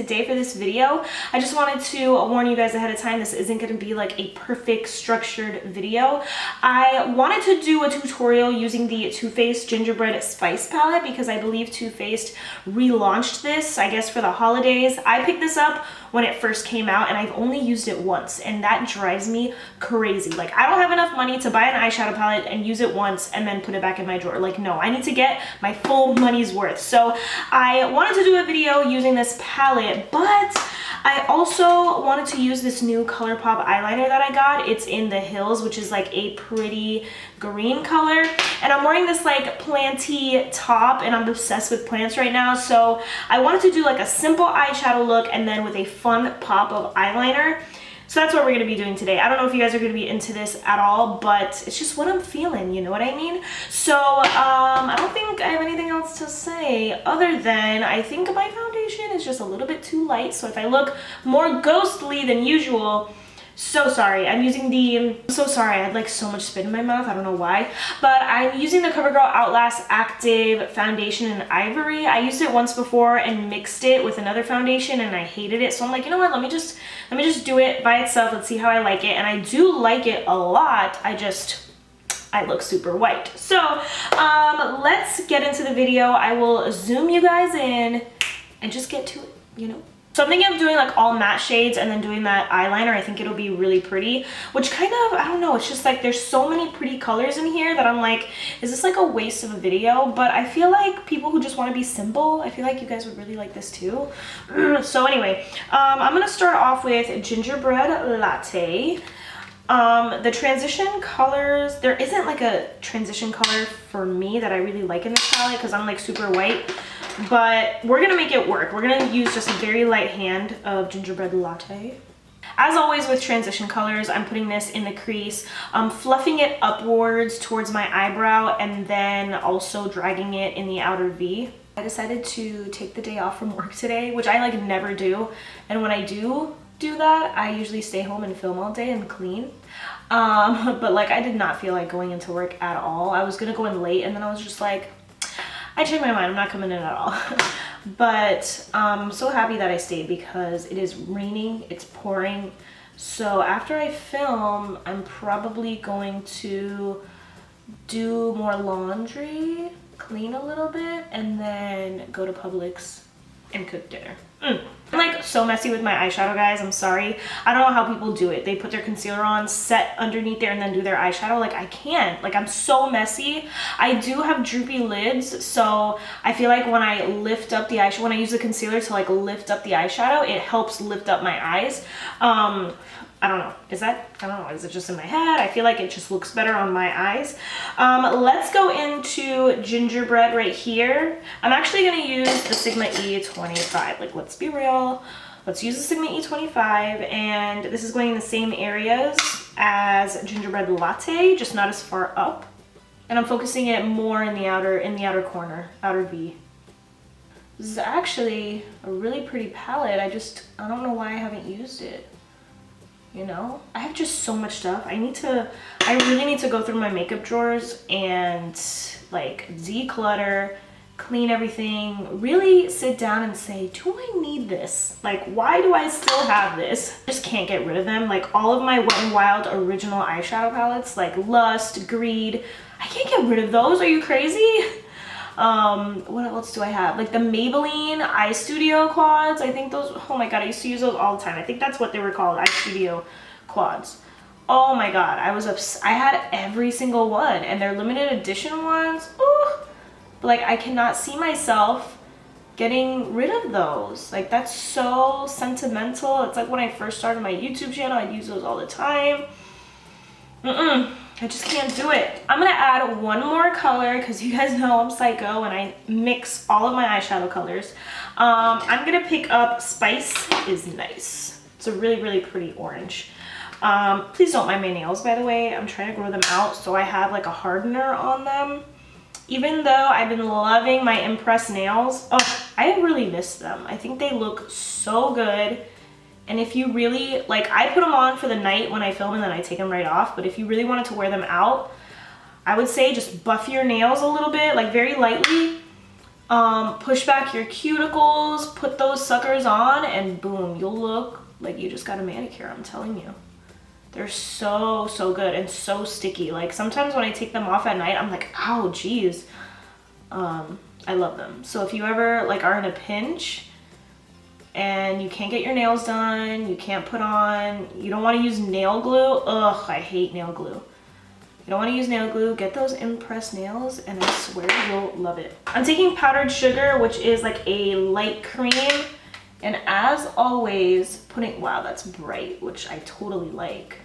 today for this video. I just wanted to warn you guys ahead of time, this isn't going to be like a perfect structured video. I wanted to do a tutorial using the Too Faced Gingerbread Spice palette because I believe Too Faced relaunched this, I guess, for the holidays. I picked this up when it first came out and I've only used it once, and that drives me crazy. Like, I don't have enough money to buy an eyeshadow palette and use it once and then put it back in my drawer. Like, no, I need to get my full money's worth. So I wanted to do a video using this palette, but I also wanted to use this new Colourpop eyeliner that I got. It's in the Hills, which is like a pretty green color, and I'm wearing this like planty top, and I'm obsessed with plants right now, so I wanted to do like a simple eyeshadow look and then with a fun pop of eyeliner. So that's what we're going to be doing today. I don't know if you guys are going to be into this at all, but it's just what I'm feeling, you know what I mean? So I don't think I have anything else to say other than I think my foundation is just a little bit too light, so if I look more ghostly than usual, so sorry. I'm so sorry, I had like so much spit in my mouth, I don't know why, but I'm using the CoverGirl Outlast Active Foundation in Ivory. I used it once before and mixed it with another foundation and I hated it, so I'm like, you know what, let me just do it by itself. Let's see how I like it, and I do like it a lot. I look super white. So let's get into the video. I will zoom you guys in and just get to it, you know. So I'm thinking of doing like all matte shades and then doing that eyeliner. I think it'll be really pretty, which kind of, I don't know, it's just like there's so many pretty colors in here that I'm like, is this like a waste of a video? But I feel like people who just want to be simple, I feel like you guys would really like this too. So anyway, I'm going to start off with Gingerbread Latte. The transition colors, there isn't like a transition color for me that I really like in this palette because I'm like super white, but we're gonna make it work. We're gonna use just a very light hand of Gingerbread Latte. As always with transition colors, I'm putting this in the crease, fluffing it upwards towards my eyebrow, and then also dragging it in the outer V. I decided to take the day off from work today, which I like never do, and when I do that, I usually stay home and film all day and clean. But like I did not feel like going into work at all. I was gonna go in late and then I was just like, I changed my mind, I'm not coming in at all. But I'm so happy that I stayed because it is raining, it's pouring. So after I film, I'm probably going to do more laundry, clean a little bit, and then go to Publix and cook dinner. I'm like so messy with my eyeshadow, guys. I'm sorry. I don't know how people do it. They put their concealer on, set underneath there, and then do their eyeshadow. Like, I can't. Like, I'm so messy. I do have droopy lids, so I feel like when I lift up the eyeshadow, when I use the concealer to like lift up the eyeshadow, it helps lift up my eyes. I don't know. I don't know. Is it just in my head? I feel like it just looks better on my eyes. Let's go into Gingerbread right here. I'm actually going to use the Sigma E25. Like, let's be real. Let's use the Sigma E25. And this is going in the same areas as Gingerbread Latte, just not as far up. And I'm focusing it more in the outer corner, outer V. This is actually a really pretty palette. I don't know why I haven't used it. You know, I have just so much stuff. I really need to go through my makeup drawers and like declutter, clean everything, really sit down and say, do I need this? Like, why do I still have this? I just can't get rid of them. Like all of my Wet n Wild original eyeshadow palettes, like Lust, Greed, I can't get rid of those. Are you crazy? What else do I have? Like the Maybelline Eye Studio quads. I think those, oh my god, I used to use those all the time. I think that's what they were called, Eye Studio quads. Oh my god, I had every single one, and they're limited edition ones. Ooh. But like, I cannot see myself getting rid of those. Like, that's so sentimental. It's like when I first started my YouTube channel, I'd use those all the time. I just can't do it. I'm gonna add one more color because you guys know I'm psycho and I mix all of my eyeshadow colors. I'm gonna pick up Spice is Nice. It's a really, really pretty orange. Please don't mind my nails, by the way. I'm trying to grow them out, so I have like a hardener on them. Even though I've been loving my Impress nails, oh, I really miss them. I think they look so good. And if you really, like, I put them on for the night when I film and then I take them right off. But if you really wanted to wear them out, I would say just buff your nails a little bit, like very lightly. Push back your cuticles, put those suckers on, and boom, you'll look like you just got a manicure, I'm telling you. They're so, so good and so sticky. Like sometimes when I take them off at night, I'm like, ow, geez. I love them. So if you ever like are in a pinch and you can't get your nails done, you can't put on, you don't want to use nail glue. Ugh, I hate nail glue. You don't want to use nail glue, get those impressed nails and I swear you'll love it. I'm taking powdered sugar, which is like a light cream. And as always, putting, wow, that's bright, which I totally like.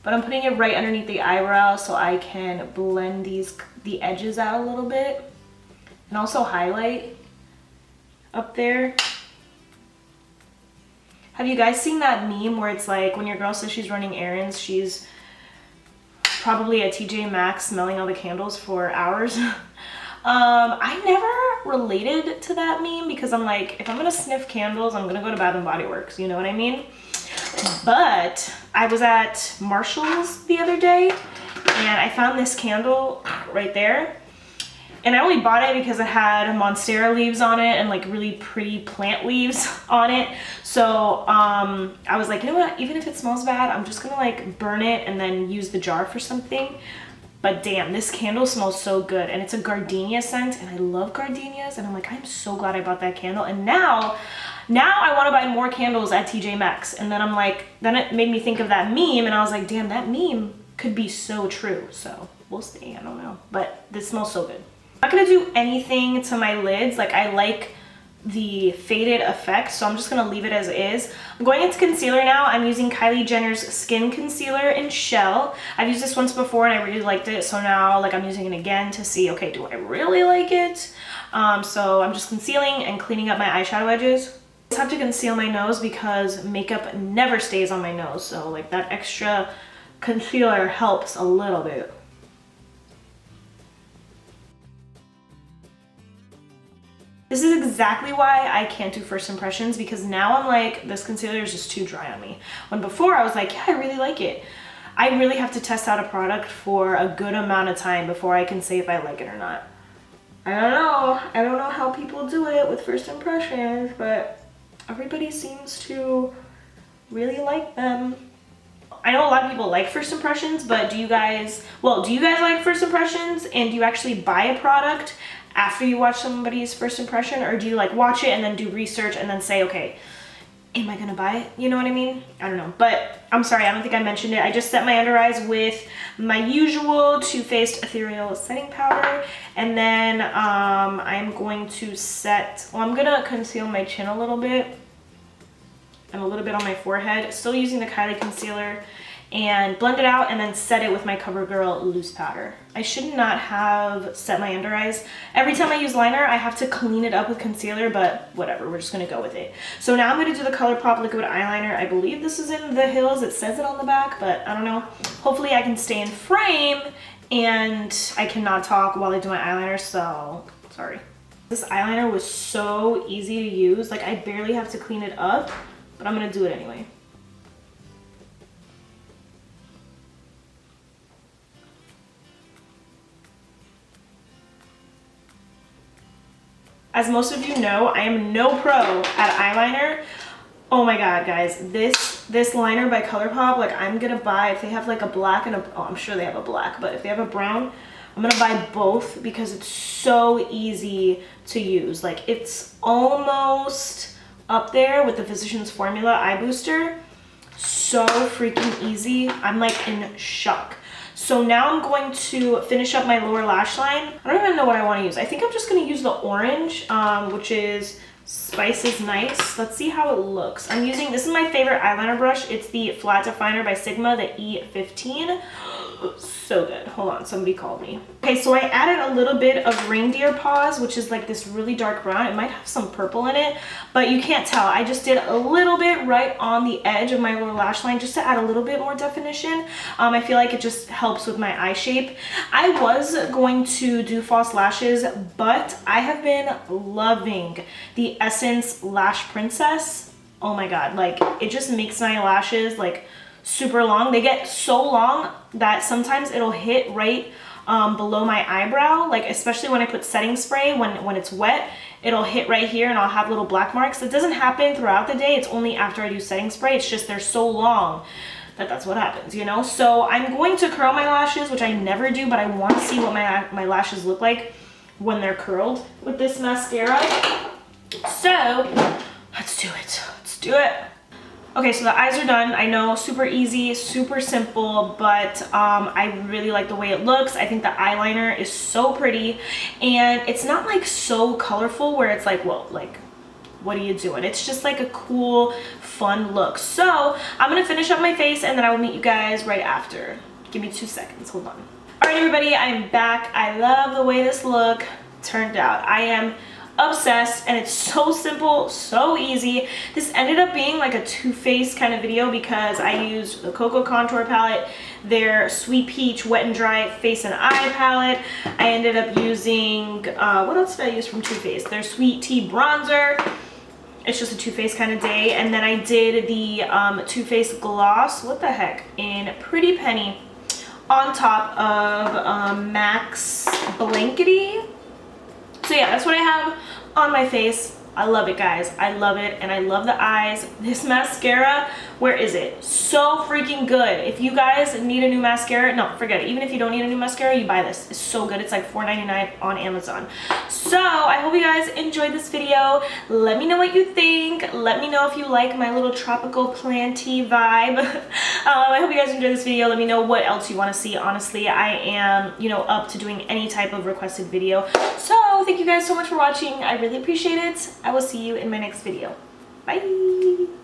But I'm putting it right underneath the eyebrow so I can blend the edges out a little bit. And also highlight up there. Have you guys seen that meme where it's like when your girl says she's running errands, she's probably at TJ Maxx smelling all the candles for hours? I never related to that meme because I'm like, if I'm gonna sniff candles, I'm gonna go to Bath & Body Works, you know what I mean? But I was at Marshall's the other day and I found this candle right there. And I only bought it because it had Monstera leaves on it and like really pretty plant leaves on it. So I was like, you know what, even if it smells bad, I'm just gonna like burn it and then use the jar for something. But damn, this candle smells so good and it's a gardenia scent and I love gardenias and I'm like, I'm so glad I bought that candle. And now I want to buy more candles at TJ Maxx. And then I'm like, then it made me think of that meme and I was like, damn, that meme could be so true. So we'll see, I don't know, but this smells so good. I'm not gonna do anything to my lids. Like I like the faded effect, so I'm just gonna leave it as is. I'm going into concealer now. I'm using Kylie Jenner's Skin Concealer in Shell. I've used this once before and I really liked it, so now like I'm using it again to see, okay, do I really like it? So I'm just concealing and cleaning up my eyeshadow edges. I just have to conceal my nose because makeup never stays on my nose, so like that extra concealer helps a little bit. This is exactly why I can't do first impressions, because now I'm like, this concealer is just too dry on me. When before I was like, yeah, I really like it. I really have to test out a product for a good amount of time before I can say if I like it or not. I don't know how people do it with first impressions, but everybody seems to really like them. I know a lot of people like first impressions, but do you guys like first impressions, and do you actually buy a product after you watch somebody's first impression, or do you like watch it and then do research and then say, okay, am I gonna buy it? You know what I mean? I don't know, but I'm sorry, I don't think I mentioned it. I just set my under eyes with my usual Too Faced Ethereal Setting Powder, and then I'm going to I'm gonna conceal my chin a little bit and a little bit on my forehead, still using the Kylie concealer, and blend it out and then set it with my CoverGirl loose powder. I should not have set my under eyes. Every time I use liner, I have to clean it up with concealer, but whatever, we're just gonna go with it. So now I'm gonna do the Colourpop liquid eyeliner. I believe this is in the Hills. It says it on the back, but I don't know. Hopefully I can stay in frame and I cannot talk while I do my eyeliner, so sorry. This eyeliner was so easy to use. Like I barely have to clean it up, but I'm gonna do it anyway. As most of you know, I am no pro at eyeliner. Oh my god, guys, this liner by Colourpop, like I'm gonna buy, if they have like a black and oh, I'm sure they have a black, but if they have a brown, I'm gonna buy both because it's so easy to use. Like it's almost up there with the Physicians Formula Eye Booster. So freaking easy. I'm like in shock. So now I'm going to finish up my lower lash line. I don't even know what I want to use. I think I'm just going to use the orange, which is Spice is Nice. Let's see how it looks. I'm using, this is my favorite eyeliner brush. It's the Flat Definer by Sigma, the E15. So good. Hold on, somebody called me. Okay, so I added a little bit of Reindeer Paws, which is like this really dark brown. It might have some purple in it, but you can't tell. I just did a little bit right on the edge of my lower lash line just to add a little bit more definition. I feel like it just helps with my eye shape. I was going to do false lashes, but I have been loving the Essence Lash Princess. Oh my god, like it just makes my lashes like super long. They get so long that sometimes it'll hit right below my eyebrow, like especially when I put setting spray, when it's wet, it'll hit right here and I'll have little black marks. It doesn't happen throughout the day. It's only after I do setting spray. It's just they're so long that's what happens, you know? So I'm going to curl my lashes, which I never do, but I want to see what my lashes look like when they're curled with this mascara. So let's do it. Let's do it. Okay, so the eyes are done. I know, super easy, super simple, but I really like the way it looks. I think the eyeliner is so pretty, and it's not like so colorful where it's like, well, like, what are you doing? It's just like a cool, fun look. So I'm gonna finish up my face and then I will meet you guys right after. Give me 2 seconds, hold on. All right, everybody, I am back. I love the way this look turned out. I am obsessed, and it's so simple, so easy. This ended up being like a Too Faced kind of video because I used the Cocoa Contour palette, their Sweet Peach Wet and Dry Face and Eye palette. I ended up using, what else did I use from Too Faced? Their Sweet Tea Bronzer. It's just a Too Faced kind of day. And then I did the Too Faced Gloss, what the heck, in Pretty Penny on top of MAC's Blankety. So yeah, that's what I have on my face. I love it, guys. I love it, and I love the eyes. This mascara, where is it? So freaking good. If you guys need a new mascara, no, forget it. Even if you don't need a new mascara, you buy this. It's so good. It's like $4.99 on Amazon. So I hope you guys enjoyed this video. Let me know what you think. Let me know if you like my little tropical planty vibe. I hope you guys enjoyed this video. Let me know what else you want to see. Honestly, I am, you know, up to doing any type of requested video. So thank you guys so much for watching. I really appreciate it. I will see you in my next video. Bye.